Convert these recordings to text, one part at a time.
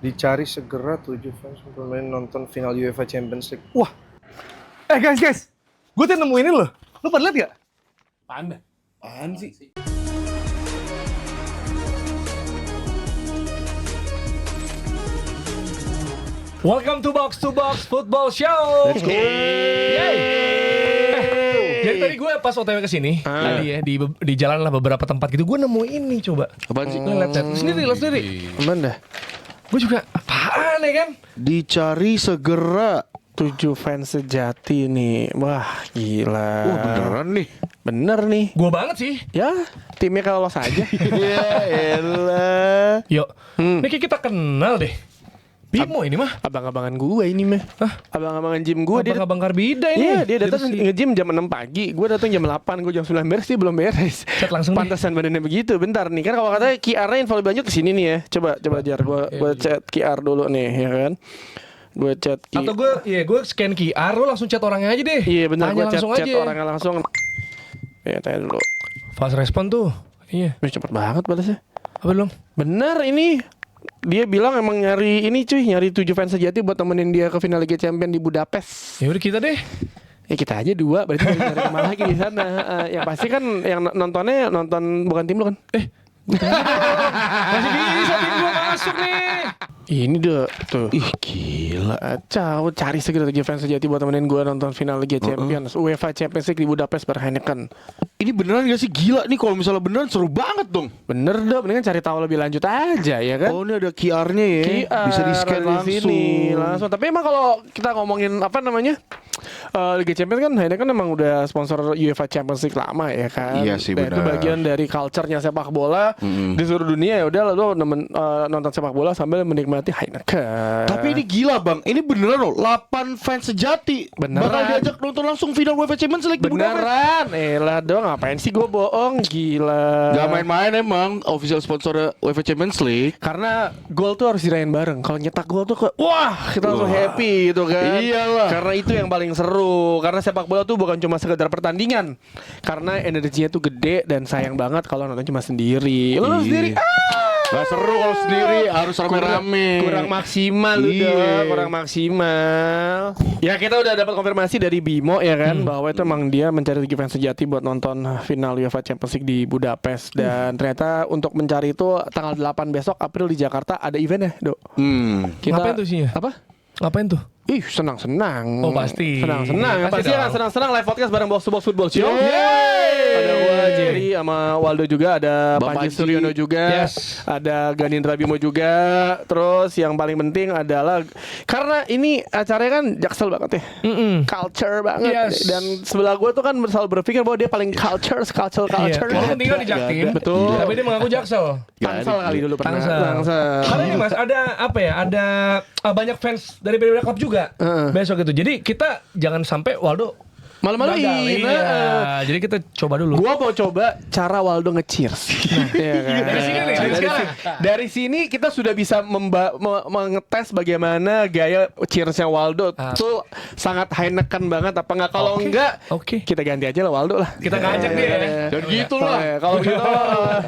Dicari segera 7 fans untuk main nonton final UEFA Champions League. Wah. Guys. Gue tuh nemu ini loh. Lu pada liat gak? Panda. Apaan sih? Welcome to Box Football Show. Let's go. Jadi tadi gue pas OTW kesini tadi ya di jalan lah beberapa tempat gitu gue nemu ini coba. Apaan sih? Lu lihat sendiri. Mana dah? Gue juga apaan ya kan? Dicari segera. 7 fans sejati nih. Wah, gila. Beneran nih. Bener nih. Gue banget sih. Ya, timnya kalau lolos aja. Ya elah. Yuk, ini kayak kita kenal deh. Bimo ini mah. Abang-abangan gue ini mah. Abang-abangan gym gue dia. Abang Karbida ini. Iya, dia datang nge-gym jam 6 pagi. Gue datang jam 8, gue jam 9 beres, dia belum beres. Chat langsung deh. Pantesan badannya begitu. Bentar nih, kan kalau katanya QR-nya info lebih lanjut ke sini nih ya. Coba jar. Gue chat QR dulu nih, ya kan. Gue chat QR. Atau gue scan QR, lu langsung chat orangnya aja deh. Iya benar, gue Tanya langsung chat aja. orangnya langsung. Ya, tanya dulu. Fast respon tuh. Iya. Wih, cepet banget balasnya. Apa belum? Bener ini. Dia bilang emang nyari 7 fans sejati buat temenin dia ke final Liga Champions di Budapest. Ya udah kita deh. Ya kita aja 2, berarti nyari kemana lagi di sana. Yang pasti kan yang nonton bukan tim lu kan? Masih bisa tim gue masuk nih. Ini deh tuh. Ih gila. Kacau, cari segera 7 fans sejati buat temenin gue nonton final Liga Champions UEFA Champions League di Budapest Heineken. Ini beneran gak sih? Gila nih kalau misalnya beneran seru banget dong. Bener dong, mendingan cari tahu lebih lanjut aja ya kan. Oh ini ada QR-nya ya. QR Bisa di-scan di langsung. sini, langsung. Tapi emang kalau kita ngomongin apa namanya Liga Champions kan Heineken emang udah sponsor UEFA Champions League lama ya kan. Iya sih, Dan itu benar. bagian dari culture-nya sepak bola di seluruh dunia. Ya udah lo nonton sepak bola sambil menikmati Heineken. Tapi ini gila bang. Ini beneran loh. 8 fans sejati. Beneran. Bakal diajak nonton langsung final UEFA Champions League di Budapest. beneran. Elah dong, ngapain sih gue bohong, gila. Gak main-main emang. Official sponsor UEFA Champions League. Karena gol tuh harus dirayain bareng. Kalau nyetak gol tuh wah, kita langsung happy gitu kan. Iyalah. Karena itu yang paling seru. Karena sepak bola tuh bukan cuma sekedar pertandingan. Karena energinya tuh gede dan sayang banget kalau nonton cuma sendiri. Lo Iya. sendiri Gak seru kalau sendiri. Harus rame-rame. kurang maksimal lu Iya. dong, kurang maksimal. Ya kita udah dapat konfirmasi dari Bimo ya kan bahwa itu emang dia mencari fans sejati buat nonton final UEFA Champions League di Budapest dan ternyata untuk mencari itu tanggal 8 besok April di Jakarta ada event ya, Dok. Ngapain tuh isinya? Apa? Ngapain tuh? Ih, senang-senang. Oh, pasti. Senang-senang. Pasti Pasti kan dong. senang-senang live podcast bareng Box to Box Football Show. Yeay. Ada gua Jerry sama Waldo juga, ada Bang Panji Panji. Suryono juga. Yes. Ada Ganindra Bimo juga. Terus yang paling penting adalah karena ini acaranya kan jaksel banget ya. Culture banget. Yes. Dan sebelah gua tuh kan selalu berpikir bahwa dia paling culture. Iya. Kalau tinggal di Jaktim. Betul. Tapi dia mengaku Jaksel. Tangsel kali dulu pernah. Tangsel. Karena ini mas ada apa ya? Ada banyak fans dari berbeda klub juga besok gitu. Jadi kita jangan sampai Waldo Malu-maluin. gagal. Iya. Jadi kita coba dulu. Gua mau coba cara Waldo nge-cheers. Iya kan? Dari sini nih, dari sekarang. Dari sini kita sudah bisa mengetes bagaimana gaya cheersnya Waldo. Itu sangat Heineken banget apa enggak? Kalau enggak, kita ganti aja lah Waldo lah. Kita ngajak dia. Dan gitu lah. Kalau gitu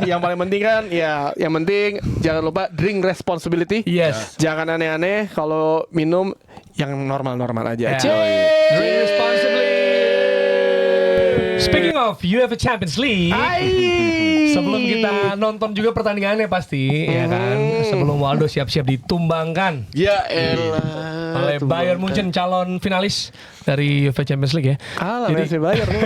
yang paling penting kan ya yang penting jangan lupa drink responsibility. Yes. Jangan aneh-aneh kalau minum yang normal-normal aja. Yeah. Cheers! Drink responsibly. Speaking of UEFA Champions League, sebelum kita nonton juga pertandingannya pasti, ya kan. Sebelum Waldo siap-siap ditumbangkan Ya elah. oleh Bayern Munchen, calon finalis dari UEFA Champions League ya. Kalah Jadi masih bayar nih.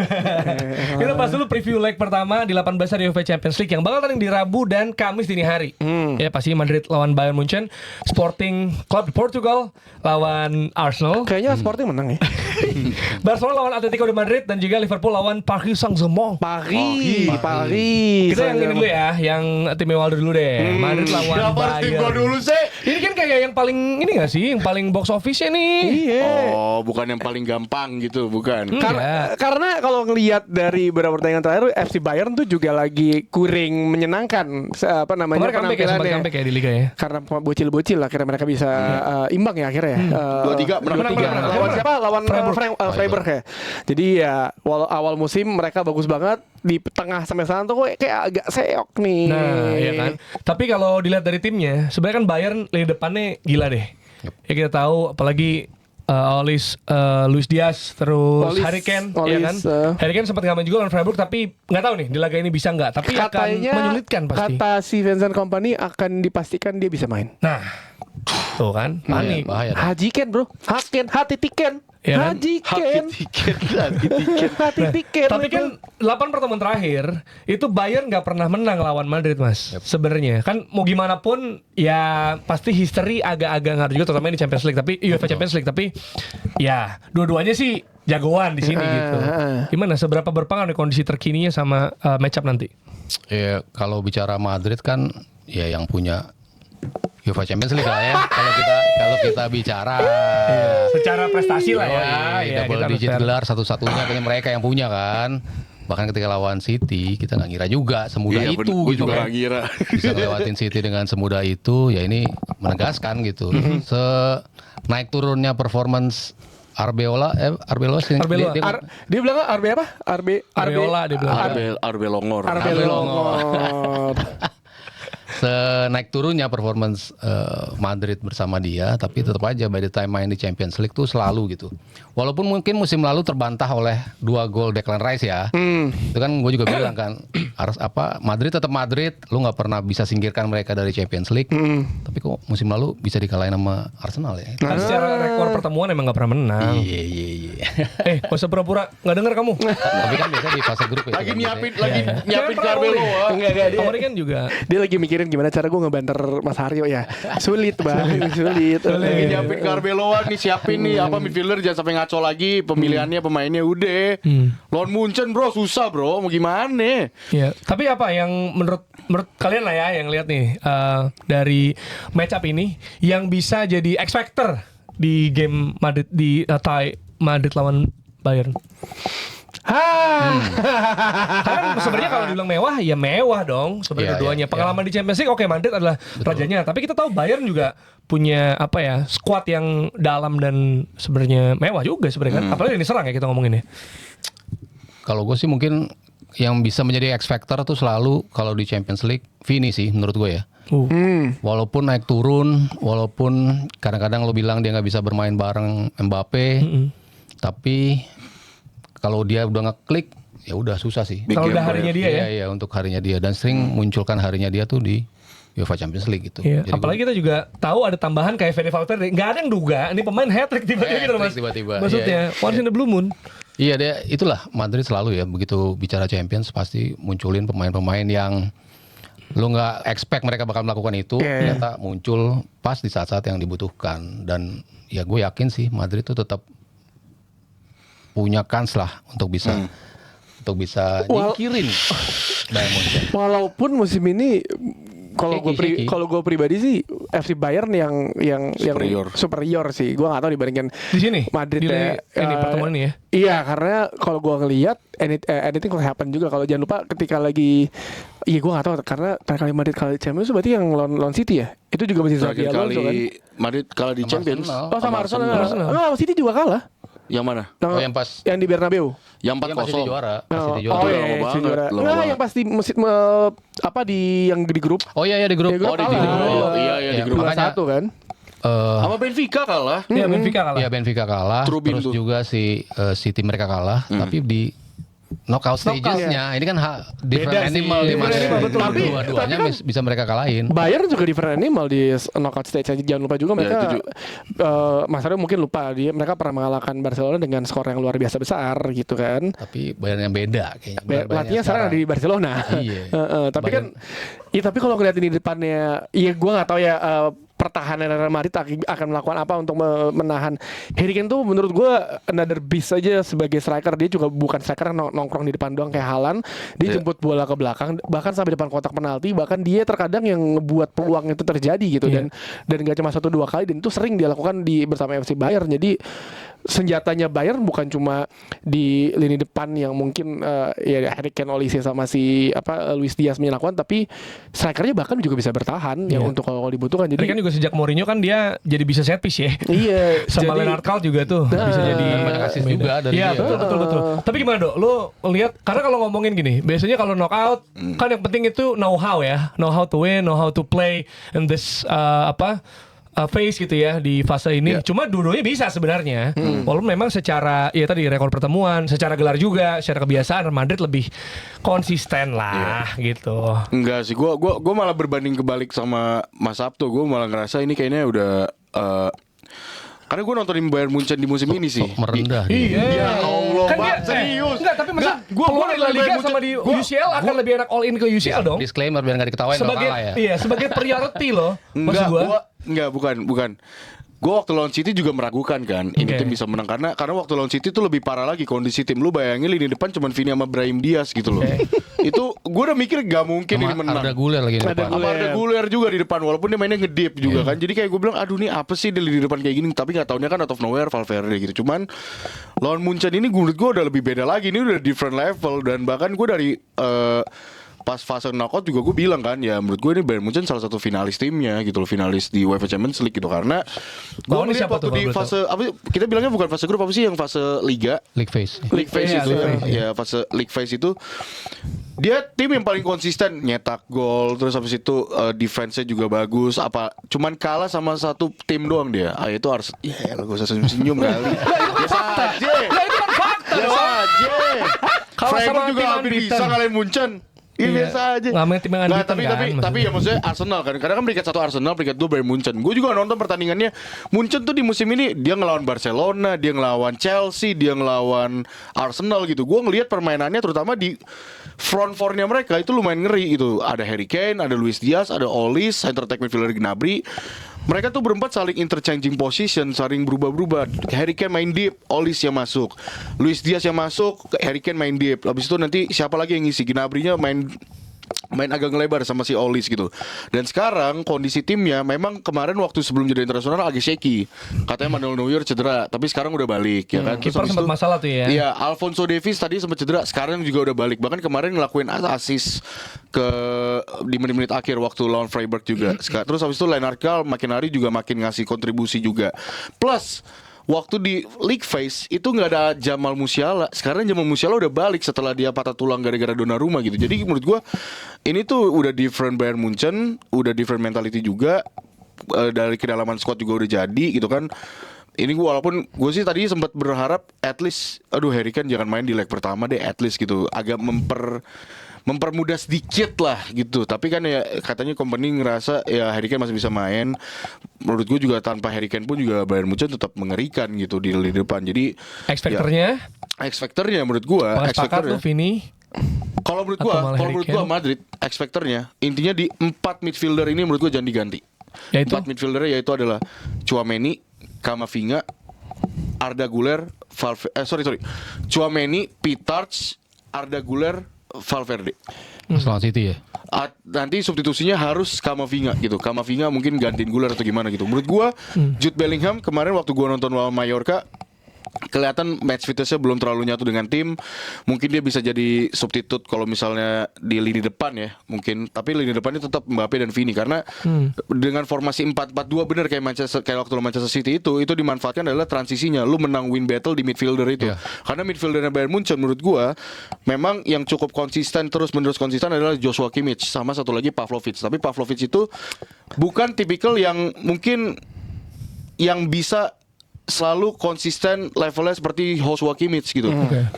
kita bahas dulu preview leg pertama di 18 besar UEFA Champions League yang bakal tanding di Rabu dan Kamis dini hari. Ya pasti Madrid lawan Bayern Munchen, Sporting Club Portugal lawan Arsenal, Kayaknya Sporting menang ya. Barcelona lawan Atletico de Madrid dan juga Liverpool lawan Paris Saint-Germain. Paris. Kita yang ini dulu ya, yang tim Waldo dulu deh. Madrid lawan Kenapa harus tim gua Bayern. dulu sih? Ini kan kayak yang paling ini gak sih, yang paling box office-nya nih. Iya. Oh bukan yang paling gampang gitu. Bukan. Karena kalau ngelihat dari beberapa pertandingan terakhir FC Bayern tuh juga lagi kuring menyenangkan apa namanya Kemarin comeback ya, sempat comeback ya di Liga ya. karena bocil-bocil akhirnya mereka bisa imbang ya akhirnya ya. 2-3 menang. Lawan siapa? Lawan Freiburg ya. Jadi ya awal musim mereka bagus banget, di tengah sampai sana tuh kayak agak seok nih. Nah, iya kan. Tapi kalau dilihat dari timnya, sebenarnya kan Bayern lini depan depannya gila deh. Ya kita tahu apalagi Luis Diaz terus Harry Kane, ya kan? Harry Kane sempat ngamen juga lawan Freiburg, tapi nggak tahu nih di laga ini bisa nggak. Tapi katanya, akan menyulitkan pasti. Kata si Vincent Kompany akan dipastikan dia bisa main. Nah, tuh kan, panik. Haji Ken bro, hati tiken. Ya kan? Haji Ken. Hati tiken. Tapi kan 8 pertemuan terakhir itu Bayern nggak pernah menang lawan Madrid, Mas. Sebenarnya kan mau gimana pun ya pasti history agak-agak ngaruh juga, terutama di Champions League, tapi UEFA Champions League. Tapi ya dua-duanya sih jagoan di sini gitu. Gimana seberapa berpengaruh nih kondisi terkininya sama match up nanti? Ya kalau bicara Madrid kan ya yang punya UEFA Champions League lah ya. Kalau kita bicara secara prestasi lah ya. Double digit gelar satu-satunya kayaknya mereka yang punya kan. Bahkan ketika lawan City kita nggak ngira juga semudah itu gitu kan. Bisa ngelewatin City dengan semudah itu, ya ini menegaskan gitu. Naik turunnya performance Arbeloa dia bilang Arbe apa? Arbeloa dia bilang. Arbelongor. Senaik turunnya performance Madrid bersama dia, tapi tetap aja by the time main di Champions League tuh selalu gitu. Walaupun mungkin musim lalu terbantah oleh 2 gol Declan Rice ya. Itu kan gue juga bilang kan harus Madrid tetap Madrid, lu nggak pernah bisa singkirkan mereka dari Champions League. Tapi kok musim lalu bisa dikalahin sama Arsenal ya. Kan secara rekor pertemuan emang nggak pernah menang. Iya. Gak usah pura-pura nggak denger kamu. Tapi kan biasanya di fase grup ya. Lagi nyiapin Arbeloa. Enggak Kemarin kan juga dia lagi mikirin gimana cara gue ngebanter Mas Haryo ya. Sulit bang, sulit. Lagi nyiapin Arbeloa nih, siapin nih apa midfielder jangan sampai ngaco lagi pemilihannya pemainnya udah. Lawan Munchen bro susah bro, mau gimana? ya. Tapi apa yang menurut kalian lah ya yang lihat nih dari match up ini yang bisa jadi X factor di game Madrid di tie Madrid lawan Bayern? Karena sebenarnya kalau dibilang mewah ya mewah dong sebenarnya dua-duanya. Pengalaman di Champions League oke Madrid adalah rajanya, tapi kita tahu Bayern juga punya apa ya squad yang dalam dan sebenarnya mewah juga sebenarnya kan. Apalagi ini serang ya kita ngomongin ya. Kalau gue sih mungkin yang bisa menjadi X factor tuh selalu kalau di Champions League Vini sih menurut gue ya. Walaupun naik turun, walaupun kadang-kadang lo bilang dia nggak bisa bermain bareng Mbappe, tapi kalau dia udah ngeklik, ya udah susah sih. Kalau udah harinya dia ya. Iya, untuk harinya dia, dan sering munculkan harinya dia tuh di UEFA Champions League gitu. Iya. Apalagi kita juga tahu ada tambahan kayak Fede Valverde. Nggak ada yang duga, ini pemain hat-trick tiba-tiba gitu Mas. Tiba-tiba. Maksudnya once in the blue moon. Iya, dia itulah Madrid selalu ya, begitu bicara Champions pasti munculin pemain-pemain yang lu nggak expect mereka bakal melakukan itu, ternyata muncul pas di saat-saat yang dibutuhkan. Dan ya gue yakin sih Madrid tuh tetap punya kans lah untuk bisa nyingkirin Bayern Munchen. Walaupun musim ini kalau gue pribadi sih FC Bayern yang superior sih. Gue nggak tahu dibandingkan di sini Madrid ini pertemuan ini ya. Iya, karena kalau gue ngelihat anything can happen juga. Kalau jangan lupa ketika lagi gue nggak tahu karena terakhir kali Madrid kalah di Champions berarti yang lawan City ya. Itu juga masih Xabi Alonso kan. Madrid kalah di Champions. Oh sama Arsenal. Enggak, City juga kalah. Yang mana? Yang di Bernabeu. Yang 4-0. Pasti juara. Enggak, yang pasti yang di grup. Oh iya di grup. Di grup. Di grup 1 kan. Sama Benfica kalah. Iya, Benfica kalah. Terus juga si City mereka kalah, tapi di knockout stages-nya ini kan different animal di mana dua-duanya bisa mereka kalahin. Bayern juga different animal di knockout stage. Jangan lupa juga mereka Mas Aryo mungkin lupa mereka pernah mengalahkan Barcelona dengan skor yang luar biasa besar gitu kan. Tapi Bayern yang beda kayaknya. Pelatihnya sekarang di Barcelona. Iya. Tapi kan tapi kalau ngeliat ini depannya, gue nggak tahu ya pertahanan Real Madrid akan melakukan apa untuk menahan Harry Kane tuh menurut gue another beast aja sebagai striker. Dia juga bukan striker yang nongkrong di depan doang kayak Haaland. Dia jemput bola ke belakang bahkan sampai depan kotak penalti, bahkan dia terkadang yang ngebuat peluang itu terjadi gitu. Dan gak cuma 1-2 kali, dan itu sering dia lakukan bersama FC Bayern. Jadi senjatanya Bayern bukan cuma di lini depan yang mungkin Harry Kane, Olise sama si Luis Diaz melakukan, tapi strikernya bahkan juga bisa bertahan yang untuk kalau dibutuhkan. Jadi kan juga sejak Mourinho kan dia jadi bisa set piece ya. Iya. Sama Lennart Kalt juga tuh bisa jadi banyak asis juga dari dia. Iya betul. Tapi gimana Dok? Lu lihat karena kalau ngomongin gini, biasanya kalau knockout kan yang penting itu know how ya, know how to win, know how to play in this face gitu ya di fase ini. Cuma dua-duanya bisa sebenarnya. Walaupun memang secara ya tadi rekor pertemuan, secara gelar juga, secara kebiasaan Madrid lebih konsisten lah gitu. Enggak sih, gue malah berbanding kebalik sama Mas Sabto. Gue malah ngerasa ini kayaknya udah karena gue nontonin Bayern Munchen di musim ini sih. Merendah. Iya. Ya Allah, Kan Bang, dia serius. Enggak, tapi maksudnya peluang di La Liga sama di UCL akan lebih enak all in ke UCL dong. Disclaimer biar nggak diketawain kalau Sebagai kalah ya. iya, sebagai priority loh. Maksud gua. Bukan. Gue waktu lawan City juga meragukan kan ini Oke. tim bisa menang karena waktu lawan City itu lebih parah lagi kondisi tim. Lu bayangin lini depan cuman Vini sama Brahim Diaz gitu loh. Itu gue udah mikir gak mungkin ini menang. Ada Guler lagi di depan. Sama ada Guler juga di depan walaupun dia mainnya ngedip juga kan. Jadi kayak gue bilang aduh nih apa sih di lini depan kayak gini, tapi nggak taunya kan out of nowhere Valverde gitu. Cuman lawan Munchen ini menurut gue udah lebih beda lagi, ini udah different level. Dan bahkan gue dari pas fase knockout juga gue bilang kan ya menurut gue ini Bayern Munchen salah satu finalis timnya gitu loh, finalis di UEFA Champions League gitu. Karena gue Lawannya ngeliat siapa waktu tuh, di kalau fase apa kita bilangnya bukan fase grup, apa sih yang fase liga, League phase. League phase Iya, itu League phase, ya fase League phase itu dia tim yang paling konsisten nyetak gol, terus habis itu defense-nya juga bagus. Apa cuman kalah sama satu tim doang dia, itu harus ya gue usah senyum kali. Biasa aja. Nah, itu kan fakta Biasa dong. aja. Kalau sama Freiburg juga tim hampir unbeaten. bisa ngalahin Munchen. Iya biasa aja. Nggak main tim yang Nggak, unbeaten kan, tapi ya maksudnya Arsenal kan. Karena kan peringkat 1 Arsenal, peringkat 2 Bayern Munchen. Gue juga nonton pertandingannya. Munchen tuh di musim ini dia ngelawan Barcelona, dia ngelawan Chelsea, dia ngelawan Arsenal gitu. Gue ngelihat permainannya terutama di front four-nya mereka itu lumayan ngeri gitu. Ada Harry Kane, ada Luis Diaz, ada Olise, center attack midfielder Gnabry. Mereka tuh berempat saling interchanging position, saling berubah-berubah. Harry Kane main deep, Olise yang masuk, Luis Diaz yang masuk, Harry Kane main deep. Habis itu nanti siapa lagi yang ngisi? Gnabry-nya main agak ngelebar sama si Olise gitu. Dan sekarang kondisi timnya memang kemarin waktu sebelum jeda internasional agak shaky. Katanya Manuel Neuer cedera, tapi sekarang udah balik ya kan. Terus Kiper habis sempat itu- masalah tuh ya. Iya, Alphonso Davies tadi sempat cedera, sekarang juga udah balik. Bahkan kemarin ngelakuin assist di menit-menit akhir waktu lawan Freiburg juga. Terus habis itu Lennart Kal makin hari juga makin ngasih kontribusi juga. Plus waktu di League Phase itu nggak ada Jamal Musiala. Sekarang Jamal Musiala udah balik setelah dia patah tulang gara-gara Donnarumma gitu. Jadi menurut gua ini tuh udah different Bayern Munchen, udah different mentality juga. Dari kedalaman squad juga udah jadi gitu kan. Ini gue walaupun gue sih tadi sempat berharap at least Harry Kane jangan main di leg pertama deh, at least gitu. Agak mempermudah sedikit lah gitu. Tapi kan ya katanya company ngerasa ya Harry Kane masih bisa main. Menurut gue juga tanpa Harry Kane pun juga Bayern Munchen tetap mengerikan gitu di lini depan. Jadi X factor-nya X factor-nya menurut gue sepakat lu Vini. kalau menurut Atau malah gua Harry Kane? Madrid X factor-nya intinya di 4 midfielder ini menurut gua jangan diganti. Yaitu? 4 midfieldernya yaitu adalah Tchouaméni, Camavinga, Arda Güler, Tchouaméni, Pitarch, Arda Güler, Valverde. Lawan City ya. Nanti substitusinya harus Camavinga gitu. Camavinga mungkin gantiin Güler atau gimana gitu. Menurut gua Jude Bellingham kemarin waktu gua nonton lawan Mallorca kelihatan match fitnessnya belum terlalu nyatu dengan tim. Mungkin dia bisa jadi substitut kalau misalnya di lini depan ya mungkin. Tapi lini depannya tetap Mbappe dan Vini. Karena dengan formasi 4-4-2 bener kayak waktu Manchester City itu dimanfaatkan adalah transisinya. Lu menang win battle di midfielder itu. Iya. Karena midfieldernya Bayern Munchen menurut gua memang yang cukup konsisten terus menerus konsisten adalah Joshua Kimmich sama satu lagi Pavlovic. Tapi Pavlovic itu bukan tipikal yang mungkin yang bisa selalu konsisten levelnya seperti Joshua Kimmich gitu.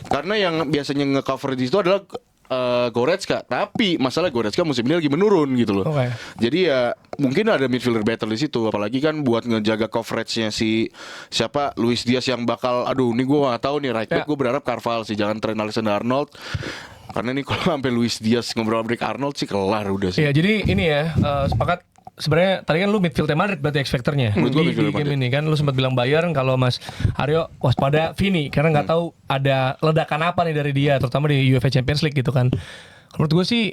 Karena yang biasanya nge-cover di situ adalah Goretzka, tapi masalah Goretzka musim ini lagi menurun gitu loh. Oke. Jadi ya mungkin ada midfielder battle di situ, apalagi kan buat ngejaga coveragenya si siapa Luis Diaz yang bakal ini gue nggak tahu nih right back. Ya. Gue berharap Carvalho sih, jangan Trent Alexander-Arnold. Karena nih kalau sampai Luis Diaz ngobrol sama Arnold sih kelar udah sih. Iya, jadi ini ya sepakat. Sebenarnya tadi kan lu midfield Madrid berarti X factor-nya Menurut gua di midfield game Madrid. ini kan lu sempat bilang Bayern, kalau Mas Aryo waspada Vini karena nggak tahu ada ledakan apa nih dari dia terutama di UEFA Champions League gitu kan. Menurut gue sih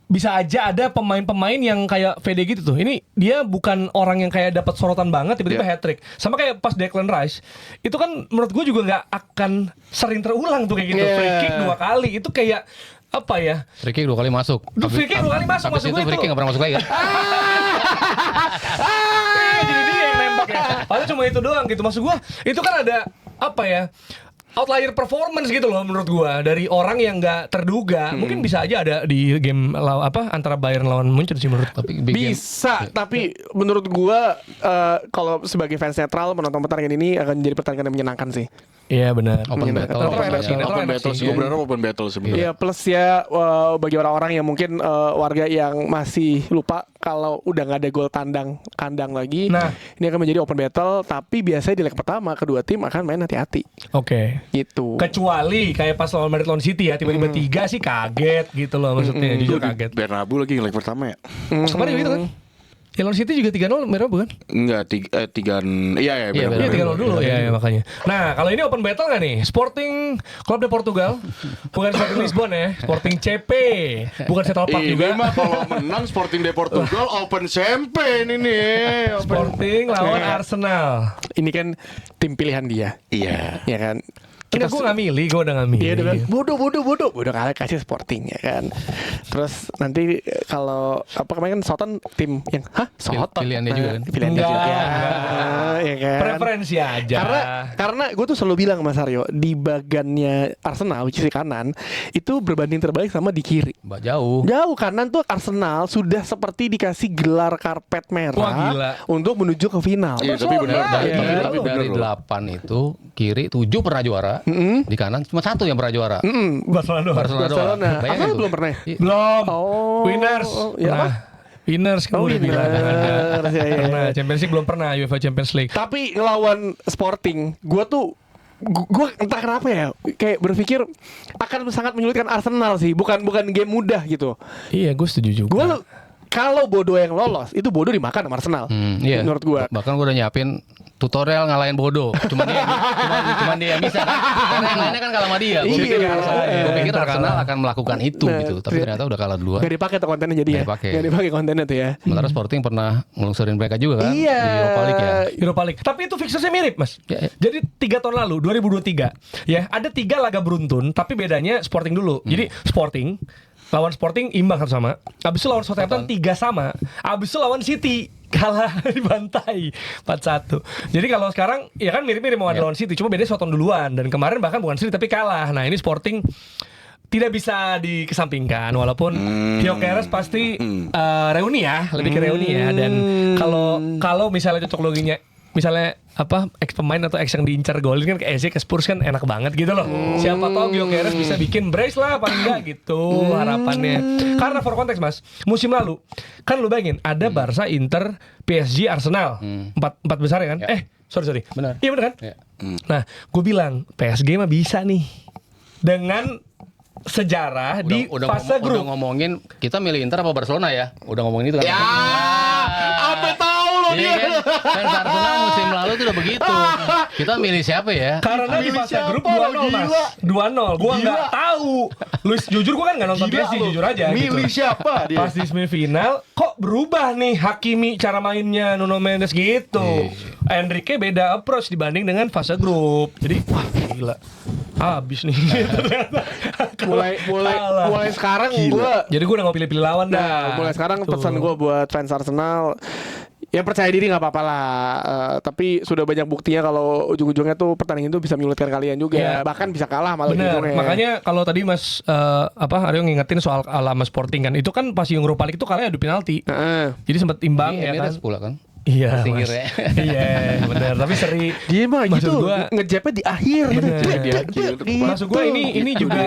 bisa aja ada pemain-pemain yang kayak VD gitu tuh. Ini dia bukan orang yang kayak dapat sorotan banget tiba-tiba Yeah. hat-trick. Sama kayak pas Declan Rice. Itu kan menurut gue juga nggak akan sering terulang tuh kayak gitu. Yeah. Free kick 2 kali itu kayak apa ya? Free kick 2 kali masuk. Free kick 2 kali masuk, Habis maksud itu gue free itu. kick nggak pernah masuk lagi kan? Jadi dia yang nembak ya. Padahal cuma itu doang gitu. Maksud gua itu kan ada apa ya? outlier performance gitu loh menurut gua dari orang yang nggak terduga. Mungkin bisa aja ada di game antara Bayern lawan Munchen sih menurut. Tapi big game- Bisa, tapi menurut gua kalau sebagai fans netral menonton pertandingan ini akan jadi pertandingan yang menyenangkan sih. Iya benar. Open battle. Netral enak sih, netral Open enak battle sih. sih, gue berharap open battle sebenarnya. Iya, plus ya bagi orang-orang yang mungkin warga yang masih lupa kalau udah nggak ada gol kandang lagi, Nah. ini akan menjadi open battle. Tapi biasanya di leg pertama kedua tim akan main hati-hati, Oke. gitu. Kecuali kayak pas lawan Madrid lawan City ya, tiba-tiba 3 sih kaget gitu loh maksudnya. Jujur kaget. Bernabeu lagi leg pertama ya? Kemarin gitu kan. Ya lawan City juga 3-0 merah bukan? Enggak, iya Iya, Iya 3-0 dulu ya makanya. Nah kalau ini open battle nggak nih? Sporting Club de Portugal, bukan Sporting Lisbon ya, Sporting CP, bukan Settle Park Ini juga. mah kalau menang Sporting de Portugal open champagne ini. Sporting lawan Arsenal. Ini kan tim pilihan dia, Iya. ya kan. Enggak, gue nggak milih, gue udah nggak milih. Iya, dia bilang bodoh kalah kasih Sporting ya kan. Terus nanti kalau apa kemarin kan Soton tim yang Soton Pilihan dia juga kan? Pilihan dia Enggak, juga. enggak. Ya kan. Preferensi aja. Karena gue tuh selalu bilang Mas Aryo, di bagannya Arsenal which is di kanan itu berbanding terbalik sama di kiri. Mbak jauh. Jauh kanan tuh Arsenal sudah seperti dikasih gelar karpet merah Wah, gila. untuk menuju ke final. Iya, tapi benar. Barcelona. Tapi Iya. benar Dari loh. 8 itu kiri 7 pernah juara, di kanan cuma 1 yang pernah juara. Barcelona doang. Barcelona doang. Barcelona. Bayangin Arsenal tuh. belum pernah. Belum. Oh. Winners. Ya apa? Nah, Winners kan udah bilang ada. Winners, ya, ya. Karena Champions League belum pernah, UEFA Champions League. Tapi ngelawan Sporting, gue entah kenapa ya, kayak berpikir akan sangat menyulitkan Arsenal sih, bukan game mudah gitu. Iya, gue setuju juga. Gue kalau Bodo yang lolos, itu Bodo dimakan sama Arsenal. Iya. Menurut gue. Bahkan gue udah nyiapin tutorial ngalahin Bodo. Cuman dia yang bisa kan. Karena yang lainnya kan kalah sama dia. Gue Iya, pikir, iya. gue pikir Arsenal akan melakukan itu Nah, gitu. Tapi ternyata udah kalah duluan. Gak dipakai tuh kontennya jadi ya. Nggak dipakai. Gak dipakai kontennya tuh ya. Sementara Sporting pernah ngelungsurin mereka juga kan Iya. di Europa League ya. Europa League. Tapi itu fixernya mirip, Mas. Ya, ya. Jadi 3 tahun lalu, 2023, ya ada 3 laga beruntun, tapi bedanya Sporting dulu. Jadi Sporting lawan Sporting imbang sama. Abis itu lawan Southampton 3 sama. Abis itu lawan City kalah dibantai 4-1. Jadi kalau sekarang ya kan mirip-mirip mau ada lawan City, cuma bedanya Southampton duluan dan kemarin bahkan bukan City tapi kalah. Nah, ini Sporting tidak bisa dikesampingkan walaupun Gyökeres pasti reuni ya, lebih ke reuni ya. Dan kalau misalnya cocok loginya misalnya ex pemain atau ex yang diincar golin kan ke Eze ke Spurs kan enak banget gitu loh. Siapa tahu Gyökeres bisa bikin brace lah paling enggak gitu harapannya. Karena for konteks Mas, musim lalu kan lu bayangin ada Barca, Inter, PSG, Arsenal. Empat besar ya kan? Sorry. Benar. Iya benar kan? Iya. Nah, gue bilang PSG mah bisa nih dengan sejarah di fase Udah grup. ngomongin kita milih Inter apa Barcelona ya? Udah ngomongin itu kan. Ya, apa tahu lo Iya dia. kan Arsenal musim lalu tuh udah begitu. Kita milih siapa ya? Karena di fase grup 2-0 Mas. 2-0. Gua enggak tahu. Lu jujur gua kan enggak nonton PSG jujur aja Milih gitu. siapa dia? Pas di semifinal kok berubah nih Hakimi cara mainnya Nuno Mendes gitu. Enrique beda approach dibanding dengan fase grup. Jadi wah gila. Habis nih ternyata. mulai sekarang gue Jadi gua udah mau pilih-pilih lawan dah. Nah, mulai sekarang Tuh. pesan gue buat fans Arsenal, ya percaya diri nggak apa-apa lah. Tapi sudah banyak buktinya kalau ujung-ujungnya tuh pertandingan itu bisa menyulitkan kalian juga. Iya. Bahkan bisa kalah malah Bener, ujungnya. makanya kalau tadi Mas Aryo ngingetin soal alama Sporting kan, itu kan pas Europa League itu kalahnya adu penalti. Heeh. Jadi sempat imbang Ini ya kan. Emirates pula kan. Iya, Singgir Mas. ya. Iya, benar. Tapi seri. Dia mah Maksud gitu, gua- ngejepnya di akhir gitu. Bener. Di akhir. Gitu. Maksud gue ini juga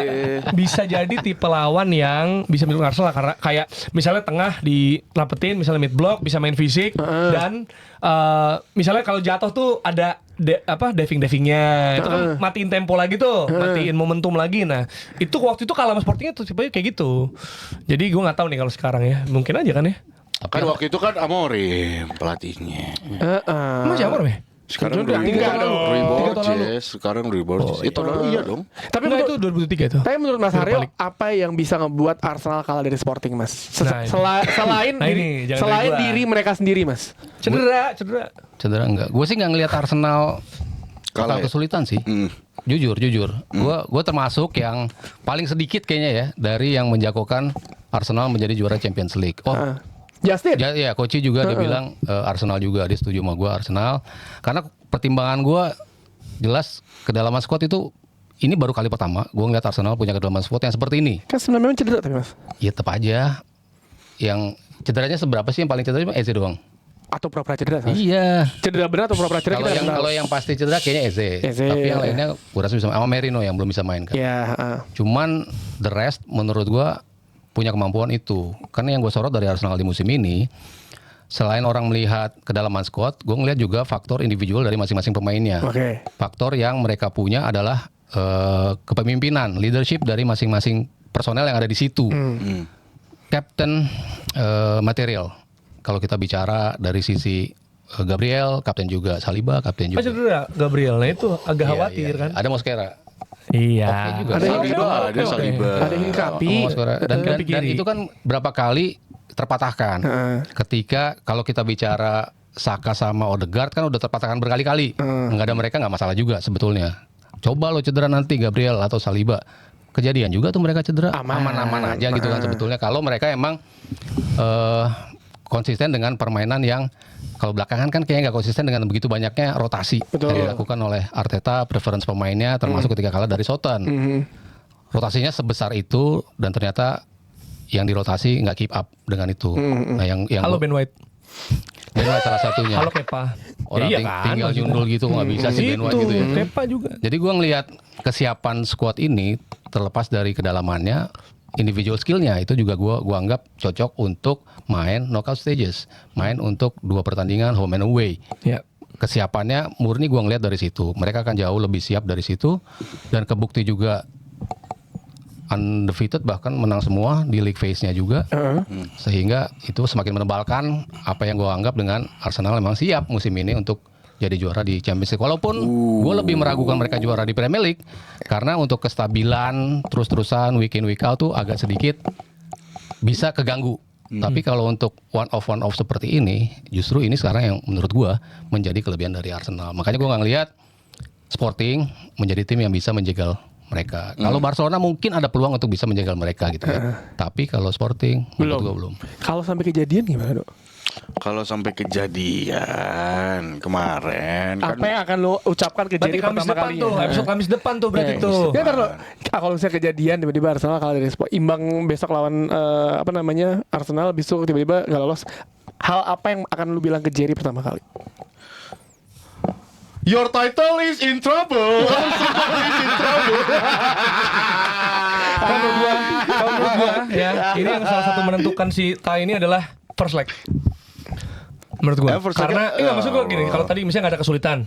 bisa jadi tipe lawan yang bisa mendukung Arsenal karena kayak misalnya tengah dilapetin, misalnya mid block bisa main fisik dan misalnya kalau jatuh tuh ada diving-divingnya itu kan matiin tempo lagi tuh, matiin momentum lagi. Nah itu waktu itu kalah sama Sportingnya tuh tipe kayak gitu. Jadi gue nggak tahu nih kalau sekarang ya, mungkin aja kan ya. Kan waktu itu kan Amorim pelatihnya. Emang siapa namanya? Sekarang Itu udah enggak dong. Rui 3 tahun lalu. Borges. Sekarang Rui Borges. Itu iya dong. Tapi Enggak, itu menurut, 2003 itu. tapi menurut Mas Europa Aryo, League. apa yang bisa ngebuat Arsenal kalah dari Sporting, Mas? Nah, ini. Selain Nah, diri, ini, jangan selain dari gua. diri mereka sendiri, Mas. Cedera. Cedera enggak. Gue sih nggak ngelihat Arsenal Kalah bakal ya? kesulitan sih. Jujur. Gue termasuk yang paling sedikit kayaknya ya dari yang menjagokan Arsenal menjadi juara Champions League. Justin. Ya, Koci juga dia bilang Arsenal juga, dia setuju sama gue Arsenal. Karena pertimbangan gue jelas kedalaman squad itu ini baru kali pertama gue ngeliat Arsenal punya kedalaman squad yang seperti ini. Kan sebenarnya memang cedera tapi Mas. Ya tetap aja yang cederanya seberapa sih, yang paling cedera cuma Eze doang. Atau pura-pura cedera Mas. Iya. Cedera benar atau pura-pura cedera kita nggak tahu. Kalau yang pasti cedera kayaknya Eze. Tapi yang lainnya gue rasa bisa, sama Merino yang belum bisa main kan. Iya, Cuman the rest menurut gue punya kemampuan itu. Karena yang gue sorot dari Arsenal di musim ini, selain orang melihat kedalaman squad, gue ngelihat juga faktor individual dari masing-masing pemainnya. Oke. Faktor yang mereka punya adalah kepemimpinan, leadership dari masing-masing personel yang ada di situ. Captain material. Kalau kita bicara dari sisi Gabriel, kapten juga Saliba, kapten juga. Cedera Gabriel, nah itu agak Iya, khawatir kan. Ada Mosquera. Iya. Oke juga. Ada Saliba, ada Saliba. Ada Hincapi. Mosquera. Dan itu kan berapa kali terpatahkan. Ketika kalau kita bicara Saka sama Odegaard kan udah terpatahkan berkali-kali. Nggak ada mereka nggak masalah juga sebetulnya. Coba lo cedera nanti Gabriel atau Saliba. Kejadian juga tuh mereka cedera. Aman-aman aja gitu kan sebetulnya. Kalau mereka emang konsisten dengan permainan yang kalau belakangan kan kayaknya nggak konsisten dengan begitu banyaknya rotasi yang dilakukan oleh Arteta, preference pemainnya termasuk ketika kalah dari Southampton. Rotasinya sebesar itu dan ternyata yang dirotasi nggak keep up dengan itu. Nah yang Halo Ben White. Ben White salah satunya. Halo Kepa. Orang tinggal nyundul gitu nggak bisa sih Ben White gitu ya. Kepa juga. Jadi gua ngelihat kesiapan squad ini terlepas dari kedalamannya, individual skillnya itu juga gua anggap cocok untuk main knockout stages, main untuk 2 pertandingan home and away. Ya. Kesiapannya murni gua ngelihat dari situ. Mereka akan jauh lebih siap dari situ dan kebukti juga undefeated, bahkan menang semua di league phase-nya juga. Sehingga itu semakin menebalkan apa yang gua anggap dengan Arsenal memang siap musim ini untuk jadi juara di Champions League. Walaupun gue lebih meragukan mereka juara di Premier League karena untuk kestabilan terus-terusan week in week out tuh agak sedikit bisa keganggu. Tapi kalau untuk one off seperti ini, justru ini sekarang yang menurut gue menjadi kelebihan dari Arsenal. Makanya gue nggak ngelihat Sporting menjadi tim yang bisa menjegal mereka. Kalau Barcelona mungkin ada peluang untuk bisa menjegal mereka gitu ya. Tapi kalau Sporting menurut gue belum. Kalau sampai kejadian gimana Dok? Kalau sampai kejadian kemarin Apa kan yang akan lo ucapkan kejadian Kamis pertama depan kali? tuh, episode Kamis depan tuh berarti tuh. Ya ntar lo, kalau misalnya kejadian tiba-tiba Arsenal kalah dari Spurs, imbang besok lawan Arsenal, besok tiba-tiba gak lolos. Hal apa yang akan lo bilang ke Jerry pertama kali? Your title is in trouble. Is in trouble. Kalau menurut gua ya, ini yang salah satu menentukan si Tai ini adalah first leg. Menurut gua. First leg Karena maksud gua gini, kalau tadi misalnya nggak ada kesulitan,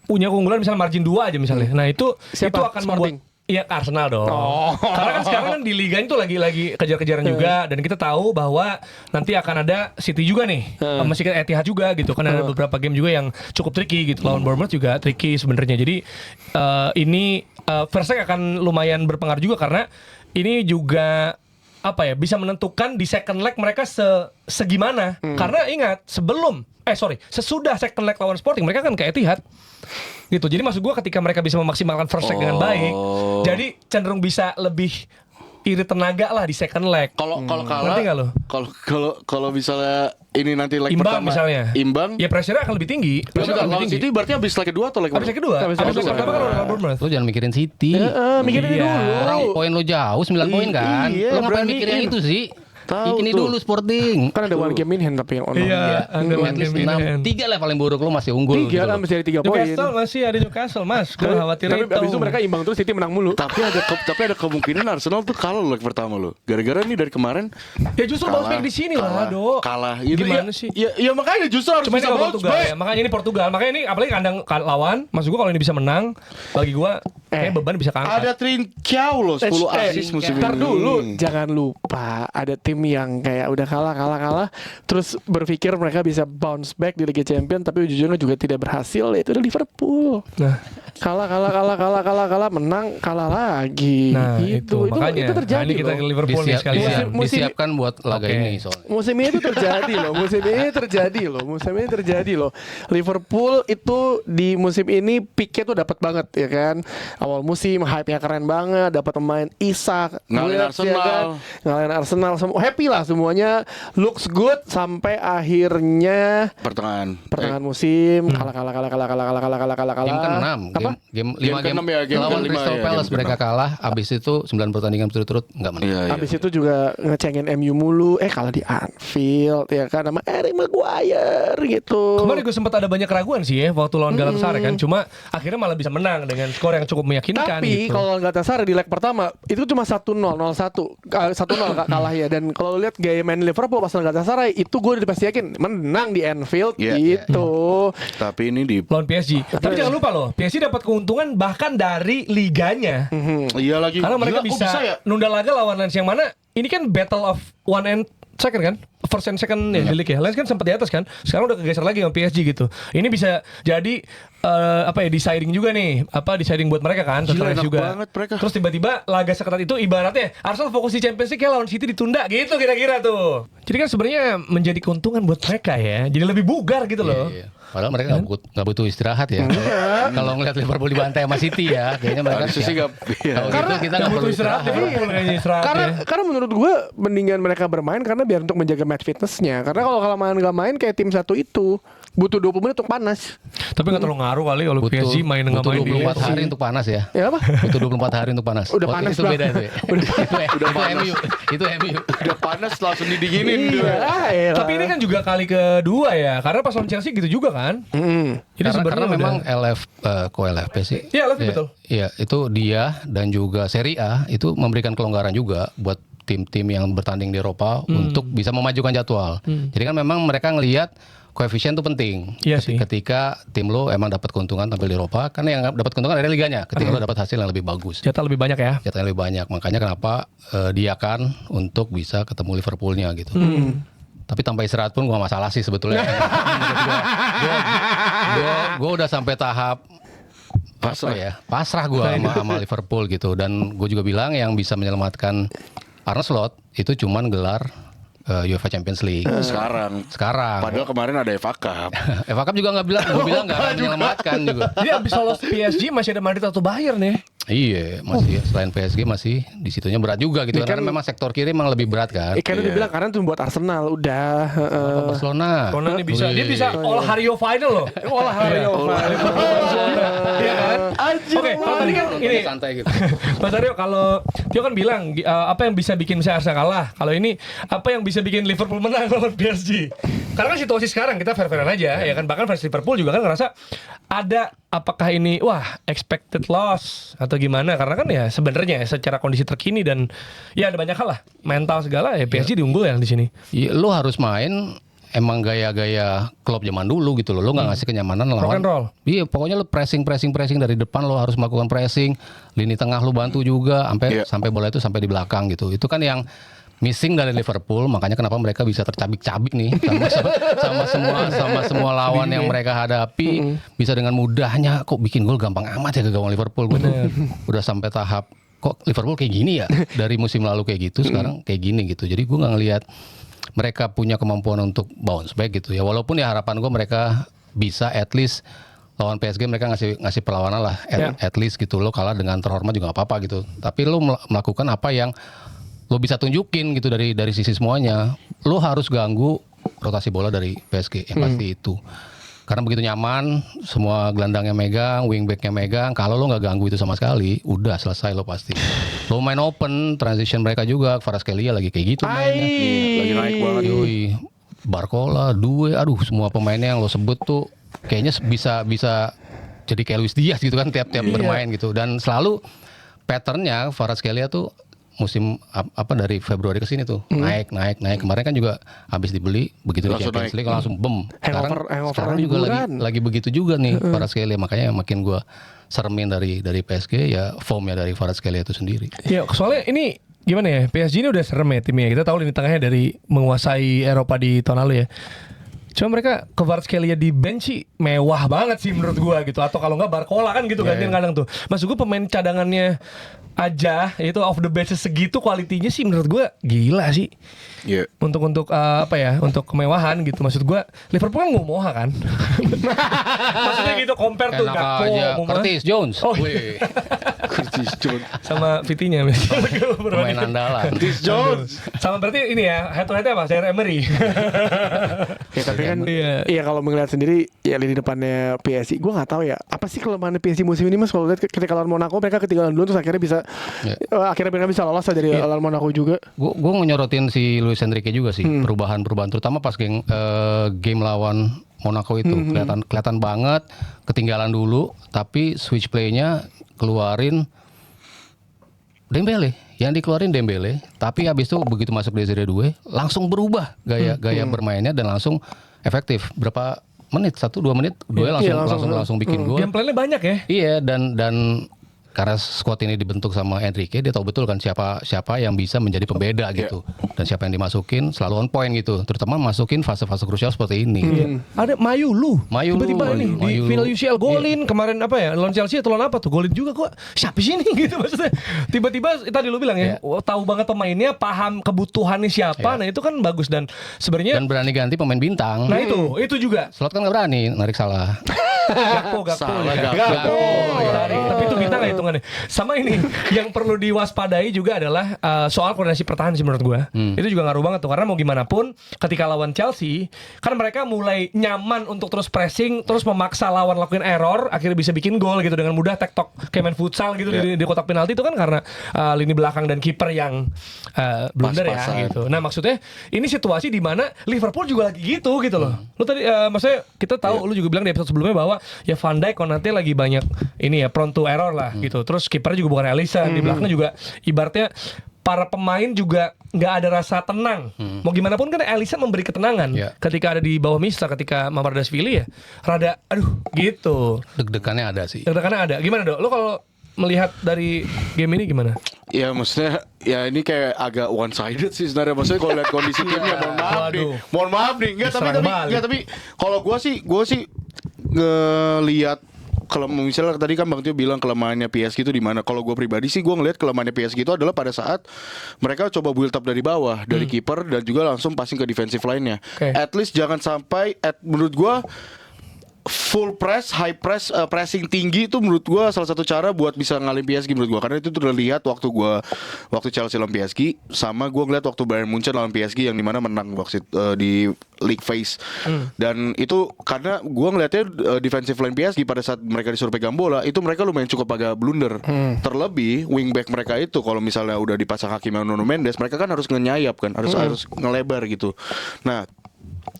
punya keunggulan misalnya margin 2 aja misalnya. Nah, itu akan Sporting? membuat Iya Arsenal dong. Karena kan sekarang kan di liga itu lagi kejar-kejaran juga, dan kita tahu bahwa nanti akan ada City juga nih, masih Etihad juga gitu. Kan ada beberapa game juga yang cukup tricky gitu. Lawan Bournemouth juga tricky sebenarnya. Jadi ini first leg akan lumayan berpengaruh juga karena ini juga bisa menentukan di second leg mereka segimana. Karena ingat sesudah second leg lawan Sporting mereka kan ke Etihad gitu. Jadi maksud gue ketika mereka bisa memaksimalkan first leg dengan baik, jadi cenderung bisa lebih irit tenaga lah di second leg. Kalau kalah, kalau misalnya ini nanti leg imbang pertama misalnya, imbang, ya pressure akan lebih tinggi. lawan City berarti habis leg kedua atau leg Habis leg kedua. Habis leg pertama kan lawan Bournemouth. Lo jangan mikirin City. Mikirin Iya. dulu. Orang poin lo jauh 9 poin kan. Iya, Lo ngapain beraniin. mikirin yang itu sih? Tahu Ini tuh. dulu Sporting. Kan ada one game in hand tapi yang on. Iya, ada At least 3 lah paling buruk lo masih unggul. 3 kan masih ada 3 poin. Newcastle masih ada Newcastle, Mas. Gue khawatir Tapi itu. abis itu mereka imbang terus, City menang mulu. tapi ada kemungkinan Arsenal tuh kalah leg pertama lo. Gara-gara nih dari kemarin Ya justru bounce back di sini lah, Dok. Kalah. Itu Gimana ya, sih? Ya makanya justru harus Cuma ini bisa kalau bounce Portugal back. ya, makanya ini Portugal. Makanya ini apalagi kandang lawan, maksud gua kalau ini bisa menang, bagi gua kayak beban bisa keangkat. Ada Trincao loh 10 assist musim ini. Ntar dulu, jangan lupa ada tim yang kayak udah kalah, terus berpikir mereka bisa bounce back di Liga Champions, tapi ujung-ujungnya juga tidak berhasil. Itu ada Liverpool. Nah, Kalah, menang, kalah lagi. nah itu makanya. Itu terjadi. Nah, ini kita ke loh. Liverpool nih sekalian. Disiapkan buat laga ini soalnya. Musim ini itu terjadi loh. Liverpool itu di musim ini peaknya tuh dapat banget ya kan. awal musim hype-nya keren banget, dapat pemain Isak, Ngalahin Wirtz, ya kan? Ngalahin Arsenal, semua happy lah semuanya, looks good sampai akhirnya pertengahan musim kalah. Game ke-6, game 5 game ke-6 ya, game lawan ke-5 Crystal ya, Palace game mereka kalah, habis itu 9 pertandingan berturut-turut enggak menang. Iya. Abis itu juga ngecengin MU mulu, kalah di Anfield ya kan sama Harry Maguire gitu. Kemarin gue sempat ada banyak keraguan sih ya waktu lawan Galatasaray kan, cuma akhirnya malah bisa menang dengan skor yang cukup meyakinkan. Tapi gitu. kalau lawan Galatasaray di leg pertama itu cuma 1-0, 0-1, 1-0 kalah ya. Dan kalau lihat gaya main Liverpool pas lawan Galatasaray itu gue udah pasti yakin menang di Anfield gitu. Tapi ini di lawan PSG. Tapi jangan lupa loh, PSG dapat keuntungan bahkan dari liganya. iya lagi. Karena mereka Gila, kok bisa ya? nunda laga lawan Lens yang mana ini kan battle of one and second kan, first and second ya di league ya. Lens kan sempat di atas kan, sekarang udah kegeser lagi sama PSG gitu. Ini bisa jadi deciding juga nih, deciding buat mereka kan, Gila, Lens enak juga. banget mereka. Terus tiba-tiba laga seketat itu ibaratnya Arsenal fokus di Champions League ya lawan City ditunda gitu kira-kira tuh. Jadi kan sebenarnya menjadi keuntungan buat mereka ya, jadi lebih bugar gitu loh. Iya. Padahal mereka nggak butuh istirahat ya. Kalau ngeliat Liverpool dibantai sama City ya, kayaknya mereka Harusnya sih nggak. Kalau gitu kita nggak perlu istirahat. Liverpool kayaknya istirahat ya. Karena menurut gue mendingan mereka bermain karena biar untuk menjaga match fitnessnya. Karena kalau nggak main kayak tim satu itu butuh 20 menit untuk panas. Tapi nggak terlalu ngaruh kali kalau PSG main nggak butuh main di 24 hari untuk panas ya. Ya apa? Butuh 24 hari untuk panas. Udah panas itu beda itu ya. Udah panas. MU. Itu MU. Udah panas langsung didinginin. Iya. Tapi ini kan juga kali kedua ya, karena pas lawan Chelsea gitu juga kan. Jadi Karena sebenarnya memang LFP sih. Iya, LFP betul. Iya, itu dia dan juga Serie A itu memberikan kelonggaran juga buat tim-tim yang bertanding di Eropa untuk bisa memajukan jadwal. Jadi kan memang mereka ngelihat koefisien itu penting. Iya sih. Ketika tim lo emang dapat keuntungan tampil di Eropa, karena yang dapat keuntungan ada liganya. Ketika lo dapat hasil yang lebih bagus, jatah lebih banyak ya. jatahnya lebih banyak. Makanya kenapa dia kan untuk bisa ketemu Liverpoolnya gitu. Tapi tanpa istirahat pun gua masalah sih sebetulnya. Gua udah sampai tahap pasrah gua sama Liverpool gitu. Dan gue juga bilang yang bisa menyelamatkan Arne Slot itu cuman gelar UEFA Champions League. Sekarang. Padahal kemarin ada FA Cup. FA Cup juga gue bilang nggak akan menyelamatkan juga. Jadi abis lolos PSG masih ada Madrid atau Bayern nih. Iya, masih selain PSG masih di situnya berat juga gitu. Ini Karena kan- memang sektor kiri memang lebih berat kan. Ikan udah bilang karena tuh buat Arsenal udah. Barcelona. Kona ini bisa, dia bisa all Hario final loh. All Hario final. Iya kan? Oke, kalau tadi kan ini santai gitu. Mas Aryo, kalau Tio kan bilang apa yang bisa bikin misalnya Arsenal kalah. Kalau ini apa yang bisa bikin Liverpool menang lawan PSG? Karena kan situasi sekarang kita fair-fairan aja ya kan. Bahkan fans Liverpool juga kan ngerasa ada apakah ini expected loss atau gimana? Karena kan ya sebenarnya secara kondisi terkini dan ya ada banyak hal lah, mental segala ya PSG diunggul yang di sini. Iya, lu harus main emang gaya-gaya klub zaman dulu gitu loh. Lu nggak ngasih kenyamanan Rock lawan. and roll. Iya, pokoknya lu pressing dari depan, lu harus melakukan pressing. Lini tengah lu bantu juga sampai bola itu sampai di belakang gitu. Itu kan yang missing dari Liverpool, makanya kenapa mereka bisa tercabik-cabik nih sama semua lawan yang mereka hadapi, bisa dengan mudahnya kok bikin gol gampang amat ya ke gawang Liverpool. Gue udah sampai tahap kok Liverpool kayak gini ya, dari musim lalu kayak gitu, sekarang kayak gini gitu. Jadi gue nggak ngelihat mereka punya kemampuan untuk bounce back gitu ya. Walaupun ya harapan gue mereka bisa at least lawan PSG mereka ngasih perlawanan lah, at least gitu. Lo kalah dengan terhormat juga gak apa-apa gitu. Tapi lo melakukan apa yang lo bisa tunjukin gitu dari sisi semuanya. Lo harus ganggu rotasi bola dari PSG yang pasti itu. Karena begitu nyaman, semua gelandangnya megang, wingbacknya megang. Kalau lo nggak ganggu itu sama sekali, udah selesai lo pasti. Lo main open, transition mereka juga. Kvaratskhelia lagi kayak gitu mainnya. Lagi naik banget. Yoi, Barcola, Due, aduh semua pemainnya yang lo sebut tuh kayaknya bisa jadi kayak Luis Diaz gitu kan tiap bermain gitu. Dan selalu patternnya Kvaratskhelia tuh musim dari Februari ke sini tuh naik. Kemarin kan juga habis dibeli begitu di Langsung Champions naik. League langsung boom. Hangover Sekarang juga lagi begitu juga nih Kvaratskhelia, makanya makin gua seremin dari PSG ya formnya dari Kvaratskhelia itu sendiri. Ya, soalnya ini gimana ya? PSG ini udah serem ya timnya. Kita tahu lini tengahnya dari menguasai Eropa di tahun lalu ya. Cuma mereka Kvaratskhelia di bench sih mewah banget sih menurut gua gitu. Atau kalau nggak Barcola kan gitu gantian kadang tuh. Maksud gua pemain cadangannya aja itu off the bench segitu kualitinya sih menurut gua gila sih. Iya. Untuk apa ya? Untuk kemewahan gitu. Maksud gua Liverpool kan Momoha kan. Maksudnya gitu compare tuh Enak Gakpo, aja. Momoha. Curtis Jones. Oh, Wih, Curtis Jones. sama Vitinya pemain andalan. Curtis Jones. Sama berarti ini ya head to headnya apa? Zaire Emery. Ya tapi kan Iya. iya kalau melihat sendiri ya lini depannya PSG gue nggak tahu ya apa sih kelemahan PSG musim ini Mas kalau lihat ketika lawan Monaco mereka ketinggalan dulu terus akhirnya bisa akhirnya mereka bisa lolos lah dari lawan Monaco juga. Gue nyorotin si Luis Enrique juga sih perubahan terutama pas game lawan Monaco itu kelihatan banget ketinggalan dulu tapi switch play-nya keluarin Dembele tapi habis itu begitu masuk Desire Doué langsung berubah gaya bermainnya dan langsung efektif berapa menit 1-2 menit Doué langsung bikin gol. Game plan-nya banyak ya. Iya dan karena squad ini dibentuk sama Enrique dia tahu betul kan siapa yang bisa menjadi pembeda gitu dan siapa yang dimasukin selalu on point gitu terutama masukin fase-fase krusial seperti ini. Ada Mayulu tiba-tiba ini di final UCL golin kemarin apa ya lawan Chelsea atau lawan apa tuh golin juga kok siapa sih ini gitu maksudnya tiba-tiba tadi lu bilang ya tahu banget pemainnya paham kebutuhannya siapa nah itu kan bagus dan sebenarnya dan berani ganti pemain bintang. nah itu juga Slot kan nggak berani narik salah. Gakpo. Tapi itu bintang nggak hitungannya. Sama ini yang perlu diwaspadai juga adalah soal koordinasi pertahanan sih menurut gue. Itu juga ngaruh banget tuh karena mau gimana pun ketika lawan Chelsea kan mereka mulai nyaman untuk terus pressing, terus memaksa lawan lakuin error, akhirnya bisa bikin gol gitu dengan mudah tektok kayak main futsal gitu di kotak penalti itu kan karena lini belakang dan kiper yang blunder ya gitu. Nah maksudnya ini situasi di mana Liverpool juga lagi gitu loh. Lu tadi maksudnya kita tahu lu juga bilang di episode sebelumnya bahwa ya Van Dijk Konate lagi banyak ini ya prone to error lah gitu. Terus kipernya juga bukan Alisson di belakang juga ibaratnya para pemain juga nggak ada rasa tenang. Mau gimana pun kan Alisson memberi ketenangan ketika ada di bawah Mister ketika Mamardashvili ya rada aduh gitu. Deg-degannya ada sih. Deg-degannya ada. Gimana Dok? Lu kalau melihat dari game ini gimana? Ya maksudnya ya ini kayak agak one sided sih sebenarnya maksudnya kalau lihat kondisi timnya mohon maaf nih enggak tapi kalau gue sih ngelihat kalau misalnya tadi kan Bang Tio bilang kelemahannya PSG itu di mana? Kalau gue pribadi sih gue ngelihat kelemahannya PSG itu adalah pada saat mereka coba build up dari bawah, dari kiper dan juga langsung passing ke defensive line-nya. At least jangan sampai menurut gue full press, high press, pressing tinggi itu menurut gue salah satu cara buat bisa ngalahin PSG menurut gue karena itu tuh udah lihat waktu Chelsea lawan PSG sama gue ngeliat waktu Bayern Munchen lawan PSG yang dimana menang waktu di league phase dan itu karena gue ngeliatnya defensive line PSG pada saat mereka disuruh pegang bola itu mereka lumayan cukup agak blunder terlebih wingback mereka itu kalau misalnya udah dipasang Hakim Nuno Mendes mereka kan harus ngenyayap kan harus ngelebar gitu. Nah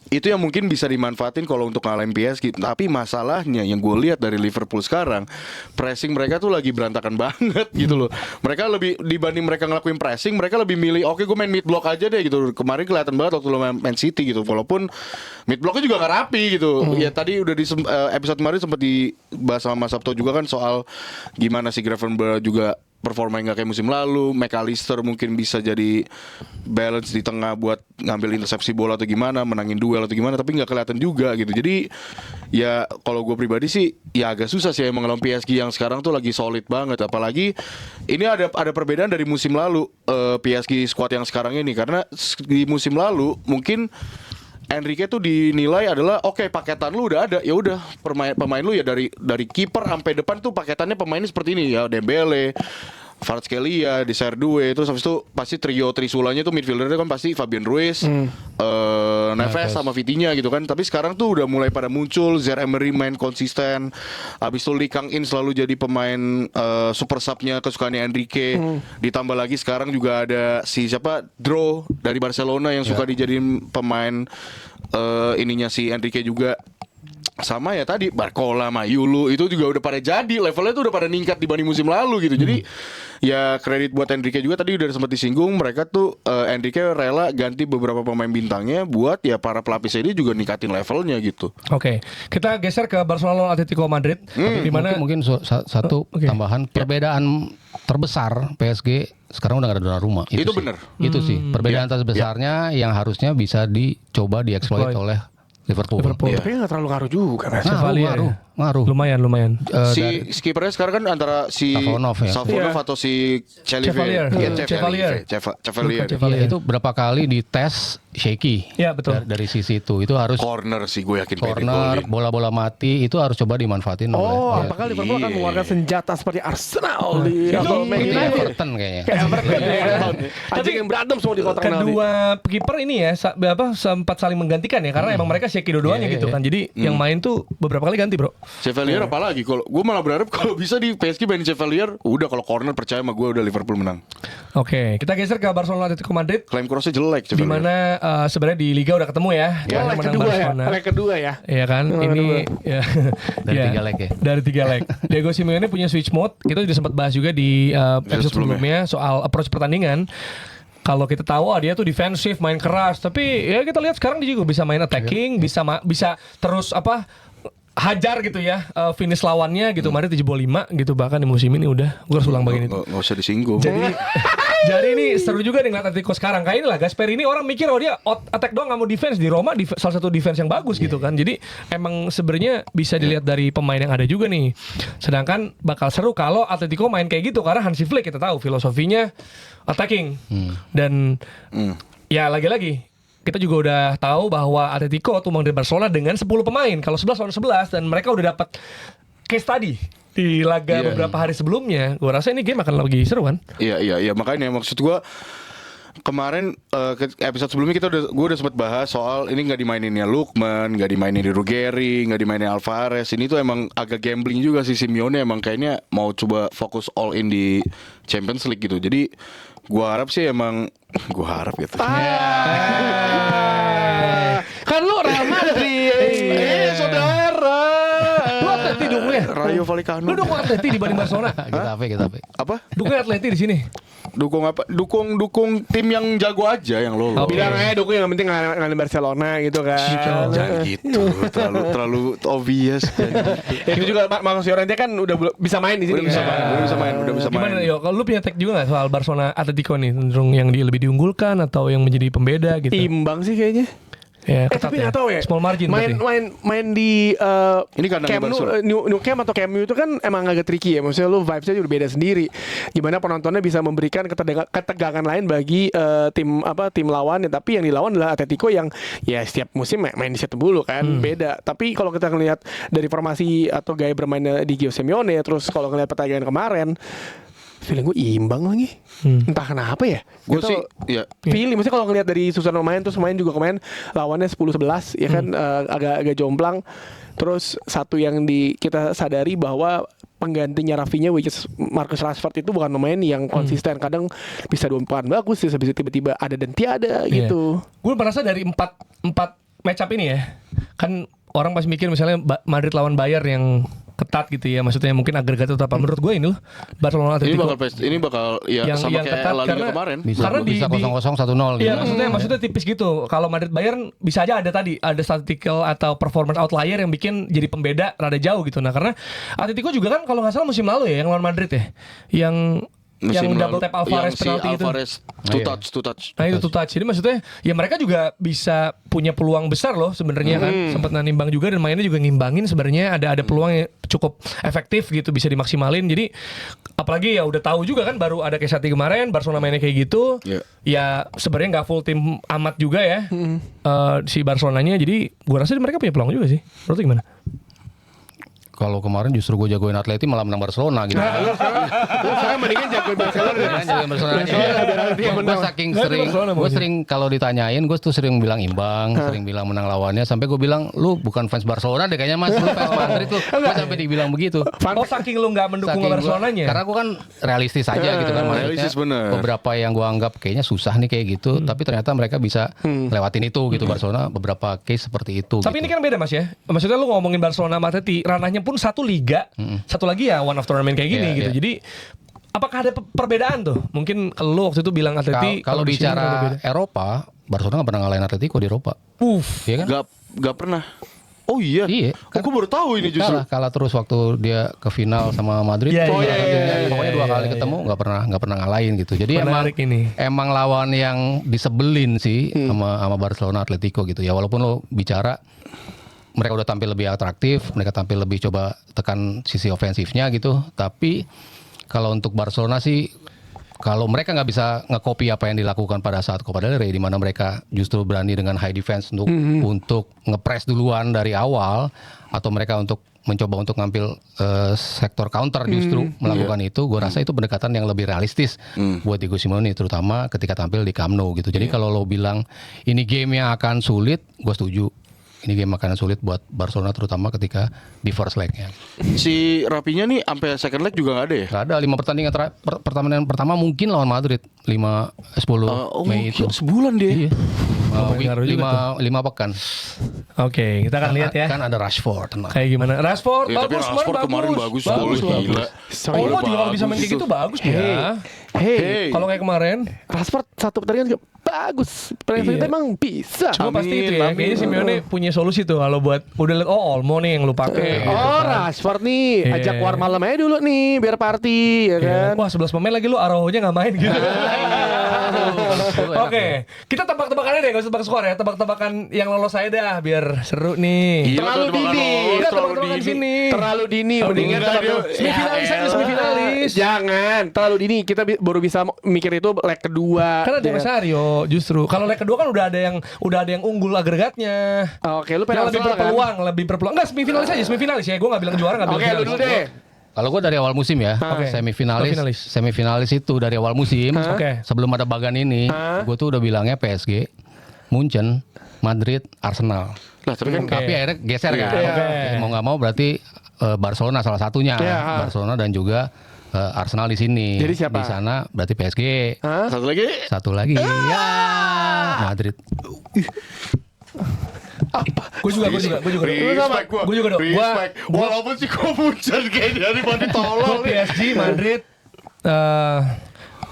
itu yang mungkin bisa dimanfaatin kalau untuk ngalahin PSG. Tapi masalahnya yang gue lihat dari Liverpool sekarang pressing mereka tuh lagi berantakan banget gitu loh. Mereka lebih dibanding mereka ngelakuin pressing mereka lebih milih oke gue main mid block aja deh gitu. Kemarin kelihatan banget waktu lo main City gitu. Walaupun mid blocknya juga gak rapi gitu. Ya tadi udah di episode kemarin sempat dibahas sama Mas Sabto juga kan soal gimana si Gravenberch juga performa yang gak kayak musim lalu. McAllister mungkin bisa jadi balance di tengah buat ngambil intersepsi bola atau gimana, menangin duel atau gimana, tapi gak kelihatan juga gitu. Jadi ya kalau gue pribadi sih ya agak susah sih emang ngelawan PSG yang sekarang tuh lagi solid banget. Apalagi ini ada perbedaan dari musim lalu PSG squad yang sekarang ini. Karena di musim lalu mungkin Enrique tuh dinilai adalah oke, paketan lu udah ada, ya udah pemain lu ya dari kiper sampai depan tuh paketannya pemainnya seperti ini ya, Dembele, Kvaratskhelia, Desire Doué, terus habis itu pasti trio trisulanya tuh midfieldernya kan pasti Fabian Ruiz, Neves sama Vitinha gitu kan. Tapi sekarang tuh udah mulai pada muncul Zaire Emery main konsisten. Habis itu Lee Kang-in selalu jadi pemain super sub-nya kesukaannya Enrique. Ditambah lagi sekarang juga ada si siapa Dro dari Barcelona yang suka dijadiin pemain ininya si Enrique juga. Sama ya tadi Barcola, Mayulu itu juga udah pada jadi levelnya tuh udah pada ningkat dibanding musim lalu gitu. Jadi ya kredit buat Enrique juga tadi udah sempat disinggung mereka tuh Enrique rela ganti beberapa pemain bintangnya buat ya para pelapis ini juga ningkatin levelnya gitu. Oke, kita geser ke Barcelona Atletico Madrid di mana mungkin satu tambahan perbedaan terbesar PSG sekarang udah gak ada Donnarumma. Itu benar. Itu sih perbedaan terbesarnya yang harusnya bisa dicoba dieksploit oleh Liverpool. Iya. Tapi nggak terlalu ngaruh juga kan. Ngaruh. Lumayan. Si skipernya sekarang kan antara si Savonov ya. Savonov Iya. atau si Chevalier. Chevalier. Chevalier. Itu berapa kali dites shaky. Iya, betul. Dari sisi itu harus Corner sih gue yakin corner, bola-bola mati itu harus coba dimanfaatin Oh, oleh apakah Liverpool akan Iya. mengeluarkan senjata seperti Arsenal di Itu- Man itu United? Everton kayaknya. Kayak Everton ya. Anjing yang berantem semua di kotak penalti. Kedua kiper ini ya sempat saling menggantikan ya karena emang mereka shaky dua-duanya Iya, gitu iya. kan. Jadi yang main tuh beberapa kali ganti, Bro. Chevalier apalagi kalau gue malah berharap kalau bisa di PSG main Chevalier udah kalau corner percaya sama gue udah Liverpool menang. Oke, kita geser ke Barcelona Atletico Madrid Klaim crossnya jelek di Chevalier. mana sebenarnya di Liga udah ketemu ya. Oh, leg kedua ya. Leg kedua ya. Iya kan, ini ya, Dari ya, 3 leg ya? Dari 3 leg. Diego Simeone punya switch mode. Kita sudah sempat bahas juga di episode sebelumnya soal approach pertandingan. Kalau kita tahu dia tuh defensif, main keras, tapi ya kita lihat sekarang dia juga bisa main attacking, bisa terus hajar gitu ya, finish lawannya gitu. Madrid di jebol 5 gitu, bahkan di musim ini udah gue harus ulang bagian itu. Nggak usah disinggung. Jadi ini seru juga nih ngeliat Atletico sekarang. Kayak inilah Gasperi ini orang mikir dia attack doang nggak mau defense. Di Roma salah satu defense yang bagus gitu kan. Jadi emang sebenarnya bisa dilihat dari pemain yang ada juga nih. Sedangkan bakal seru kalau Atletico main kayak gitu karena Hansi Flick kita tahu filosofinya attacking. Dan ya lagi-lagi kita juga udah tahu bahwa Atletico tuh dari Barcelona dengan 10 pemain. Kalau 11 lawan 11 dan mereka udah dapat case tadi di laga beberapa hari sebelumnya. Gue rasa ini game akan lebih seru kan? Iya makanya maksud gue kemarin episode sebelumnya gue udah sempat bahas soal ini nggak dimaininnya Lukman, nggak dimainin di Ruggeri, nggak dimainin Alvarez. Ini tuh emang agak gambling juga sih Simeone, emang kayaknya mau coba fokus all in di Champions League gitu. Jadi gue harap sih emang gitu. Kan lu Real Madrid. Saudara. Lu Atleti dukungnya? Rayo Vallecano. Lu dukung Atleti dibanding Barcelona? Getafe. Apa? Dukungnya Atleti di sini. Dukung apa? Dukung tim yang jago aja yang lolos. Bilang aja dukung yang penting ngalahin Barcelona gitu kan. Jangan gitu, terlalu obvious. Ya, itu juga Marcos Llorente kan udah bisa main di sini. Udah bisa main. Gimana yo? Kalau lu punya tag juga nggak soal Barcelona Atletico nih, cenderung yang lebih diunggulkan atau yang menjadi pembeda gitu? Imbang sih kayaknya. Ya, ketat Tapi ya. nggak tahu ya. Small margin berarti. main di Ini kandangnya Camp Nou, Barcelona. New Camp atau Camp Nou itu kan emang agak tricky ya. Maksudnya lu vibes-nya udah beda sendiri. Gimana penontonnya bisa memberikan ketegangan lain bagi tim lawan, tapi yang dilawan adalah Atletico yang ya setiap musim main di situ dulu kan. Beda. Tapi kalau kita ngelihat dari formasi atau gaya bermainnya di Diego Simeone, terus kalau ngelihat pertandingan kemarin, feeling gue imbang lagi. Entah kenapa ya. Gue Gitu. sih, ya. Feeling, maksudnya kalau ngelihat dari susunan pemain, terus main juga kemarin lawannya 10-11 ya kan, agak jomplang. Terus satu yang kita sadari bahwa penggantinya Rafinha, which is Marcus Rashford, itu bukan pemain yang konsisten. Kadang bisa 24 bagus, bisa tiba-tiba ada dan tiada gitu. Gue merasa dari empat match up ini ya, kan orang pasti mikir misalnya Madrid lawan Bayern yang ketat gitu ya, maksudnya mungkin agregat atau apa. Menurut gue ini loh Barcelona Atletico Ini bakal ya yang sama kayak ketat La Liga karena- kemarin. Karena Bisa 0-0 1-0 Iya, gitu. maksudnya tipis gitu. Kalau Madrid Bayern bisa aja ada statistical atau performance outlier yang bikin jadi pembeda rada jauh gitu. Nah, karena Atletico juga kan kalau nggak salah musim lalu ya yang lawan Madrid ya, yang double tap Alvarez si penalti itu. Alvarez two touch. Nah itu two touch. Jadi maksudnya ya mereka juga bisa punya peluang besar loh sebenarnya kan. Sempat nimbang juga dan mainnya juga ngimbangin sebenarnya ada peluang yang cukup efektif gitu bisa dimaksimalin. Jadi apalagi ya udah tahu juga kan baru ada kayak Sati kemarin Barcelona mainnya kayak gitu. Iya. Ya sebenarnya nggak full tim amat juga ya si Barcelonanya. Jadi gua rasa mereka punya peluang juga sih. Menurut lu gimana? Kalau kemarin justru gue jagoin Atleti malah menang Barcelona gitu. Lu sekarang mendingan jagoin Barcelona. Jagoin Barcelona. Gue saking gue sering kalau ditanyain gue tuh sering bilang imbang, sering bilang menang lawannya, sampai gue bilang lu bukan fans Barcelona deh kayaknya Mas, lu fans Madrid tuh. Gue sampai dibilang begitu. Oh saking lu nggak mendukung Saking Barcelonanya? karena gue kan realistis aja gitu kan, maksudnya Realistis bener. beberapa yang gue anggap kayaknya susah nih kayak gitu, tapi ternyata mereka bisa lewatin itu gitu. Barcelona beberapa case seperti itu. Tapi gitu. ini kan beda Mas ya. Maksudnya lu ngomongin Barcelona sama Atleti, ranahnya pun satu liga, satu lagi ya one of tournament kayak gini Iya, gitu. iya. Jadi apakah ada perbedaan tuh? Mungkin lu waktu itu bilang Atleti Kalau di sini bicara beda. Eropa, Barcelona nggak pernah ngalahin Atletico di Eropa. Iya kan? Gak pernah. Oh iya. Iya, Oh, gue baru tahu ini justru. kalah terus waktu dia ke final sama Madrid. Iya, Oh, iya. Pokoknya 2 kali ketemu nggak pernah ngalahin gitu. Jadi Menarik ini. emang lawan yang disebelin sih sama Barcelona Atletico gitu ya. Walaupun lo bicara mereka udah tampil lebih atraktif, mereka tampil lebih coba tekan sisi ofensifnya gitu. Tapi kalau untuk Barcelona sih, kalau mereka nggak bisa nge-copy apa yang dilakukan pada saat Copa del Rey, di mana mereka justru berani dengan high defense untuk nge-press duluan dari awal, atau mereka untuk mencoba untuk ngambil sektor counter justru melakukan itu, gue rasa itu pendekatan yang lebih realistis buat Diego Simeone, terutama ketika tampil di Camp Nou gitu. Jadi kalau lo bilang ini game yang akan sulit, gue setuju. Ini game makanan sulit buat Barcelona terutama ketika di first leg-nya. Si Rapinya nih sampai second leg juga nggak ada ya? Gak ada 5 pertandingan pertandingan pertama mungkin lawan Madrid 10 Mei itu. Sebulan dia. Iya. ngaruh juga 5 pekan. Oke, kita akan lihat ya. Kan ada Rashford. Tenang. Kayak gimana? Rashford Ya, tapi bagus, Rashford kemarin bagus, gila. Oh, lo juga kalau bisa main kayak gitu bagus dia. Hey, Kalau kayak kemarin, Rashford satu pertandingan juga bagus. Pertandingan Iya. emang bisa. cuma pasti itu ya. Kayaknya Simeone punya solusi tuh kalau buat udah liat Olmo nih yang lu pakai. gitu Oh, kan. Rashford nih, Iya. ajak war malam aja dulu nih biar party ya Iya. kan. Wah 11 pemain lagi lu Araujo-nya nggak main gitu. Oke, kita tebak-tebakannya deh, gak usah tebak skor ya. Tebak-tebakan yang lolos saya dah, biar seru nih. Gila, Terlalu tuh tebakan dini. lolos, Udah terlalu tebak-tebakan dini. sini. Terlalu dini, mendingan enggak, terlalu- dia- Semifinalis aja, semifinalis. Jangan, terlalu dini. Kita baru bisa mikir itu leg kedua. Kan ada Ya. Rosario justru. Kalau leg kedua kan udah ada yang unggul agregatnya. Oke, lu Yang pengen lebih Arsenal, kan? berpeluang, lebih berpeluang. Enggak, semifinalis aja, semifinalis ya. Gue nggak bilang juara, nggak bilang Oke, lu finalis. dulu deh. Kalau gue dari awal musim ya, Oke. semifinalis, semifinalis itu dari awal musim, Oke. sebelum ada bagan ini, gue tuh udah bilangnya PSG, Munchen, Madrid, Arsenal. Lah, tapi kan Oke. Tapi akhirnya geser kan. Oke. Oke, mau nggak mau berarti Barcelona salah satunya, Iya. Barcelona dan juga Arsenal di sini. Jadi siapa? Di sana berarti PSG. Hah? satu lagi. Satu lagi, ya Madrid. Gue juga. Respect gua. Gue juga dong. Respect. Walaupun si Komuncan kayak dari mana Gue tolol nih. PSG, Madrid,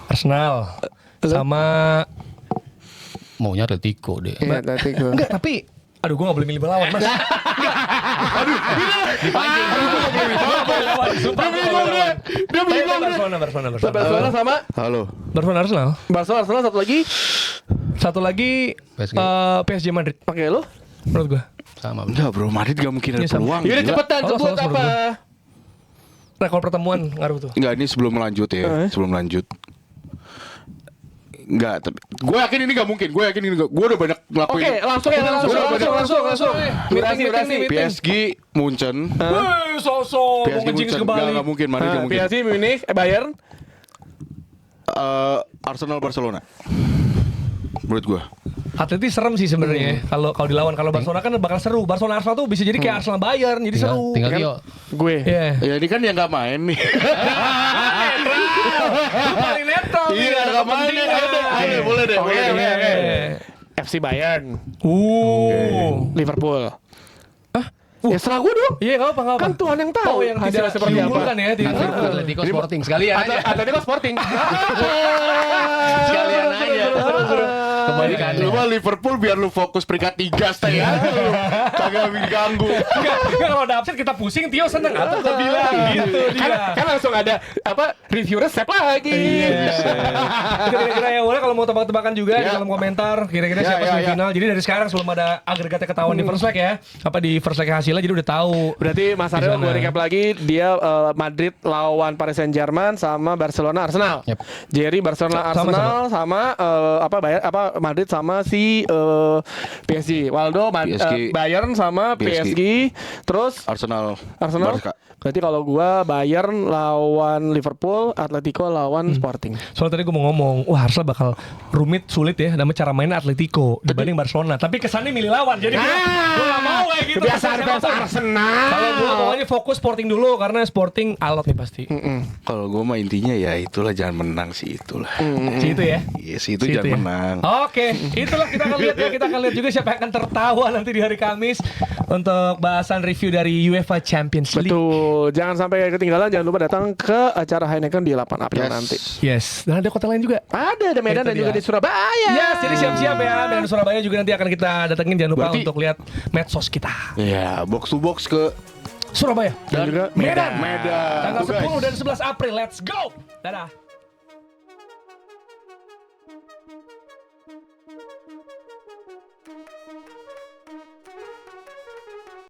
Arsenal, sama Maunya Atletico deh. Iya, nanti gue. enggak tapi aduh gue gak boleh milih lawan mas. Dia bingung dia. Barcelona sama Halo. Arsenal. Barcelona satu lagi. Satu lagi PSG. PSG Madrid Pakai lu. menurut gue. Sama. Enggak bro, Madrid gak mungkin ada Iya, sama. peluang. Yaudah gila. cepetan Oh, sebut salah menurut apa? Rekor pertemuan ngaruh tuh. Enggak, ini sebelum lanjut ya. Sebelum lanjut. Enggak, tapi gue yakin ini gak mungkin. Gue yakin ini gak. Gue udah banyak ngelakuin. Oke, langsung ya, langsung. Durasi. PSG, Munchen, Wih, sosok mau PSG ngejinx Munchen. ke Bali. Gak mungkin, Madrid gak mungkin. PSG, Munich, Bayern. Arsenal, Barcelona. Menurut gue. Atleti serem sih sebenarnya. Kalau dilawan, kalau Barcelona kan bakal seru. Barcelona Arsenal tuh bisa jadi kayak Arsenal Bayern, jadi seru. Tinggal kan? Tio. Gue. Iya. Ya ini kan yang gak main nih. Paling netral nih, Iya, ada gak main nih. kepentingan. Ayo, boleh deh. Oke, boleh deh. oke, oke. Oke. FC Bayern. Liverpool. Ya serah gue dong. Iya, nggak apa. Kan Tuhan yang tahu yang hasilnya tidak seperti apa. diunggulkan ya. Atletico Sporting sekalian aja. Atletico Sporting. Sekalian aja. Kebalikannya. Lu mah Liverpool biar lu fokus peringkat 3 stay aja lu. Kagak diganggu. Enggak, kalau ada upset kita pusing, Tio seneng atau gue bilang gitu dia. Kan langsung ada apa review resep lagi. Iya. Itu kira-kira ya boleh kalau mau tebak-tebakan juga di Ya. dalam komentar kira-kira Ya, siapa ya, semifinal. Jadi dari sekarang sebelum ada agregatnya ketahuan di first leg ya. Apa di first leg hasilnya jadi udah tahu. Berarti Mas Aryo Di sana. gue recap lagi dia Madrid lawan Paris Saint-Germain sama Barcelona Arsenal. Yep. Jerry Barcelona Sama, Arsenal sama Madrid sama si PSG. Waldo PSG. Bayern sama PSG. Terus Arsenal. Arsenal. Barca. Berarti kalau gua Bayern lawan Liverpool, Atletico lawan Sporting. Soalnya tadi gue mau ngomong, wah Arsenal bakal rumit, sulit ya nama cara mainnya Atletico dibanding Barcelona. Tapi kesannya milih lawan. Jadi gue gak mau kayak gitu. Kebiasaan fans Arsenal. Kalau gue pokoknya fokus Sporting dulu karena Sporting alot nih pasti. Kalau gue mah intinya ya itulah jangan menang sih itulah. Si itu ya. Iya sih itu Si jangan ya. menang. Oke, itulah kita akan lihat ya. Kita akan lihat juga siapa yang akan tertawa nanti di hari Kamis untuk bahasan review dari UEFA Champions League. Betul. Betul. Jangan sampai ketinggalan. Jangan lupa datang ke acara Heineken di 8 April nanti. Yes. Dan ada kota lain juga. Ada Medan Itu dan juga dia. di Surabaya. Yes, jadi siap-siap ya. Dan Surabaya juga nanti akan kita datengin. Jangan lupa Berarti- untuk lihat medsos kita. Ya, box to box ke Surabaya Dan juga Medan. Medan. Tanggal Tuh, guys. 10 dan 11 April. Let's go. Dadah.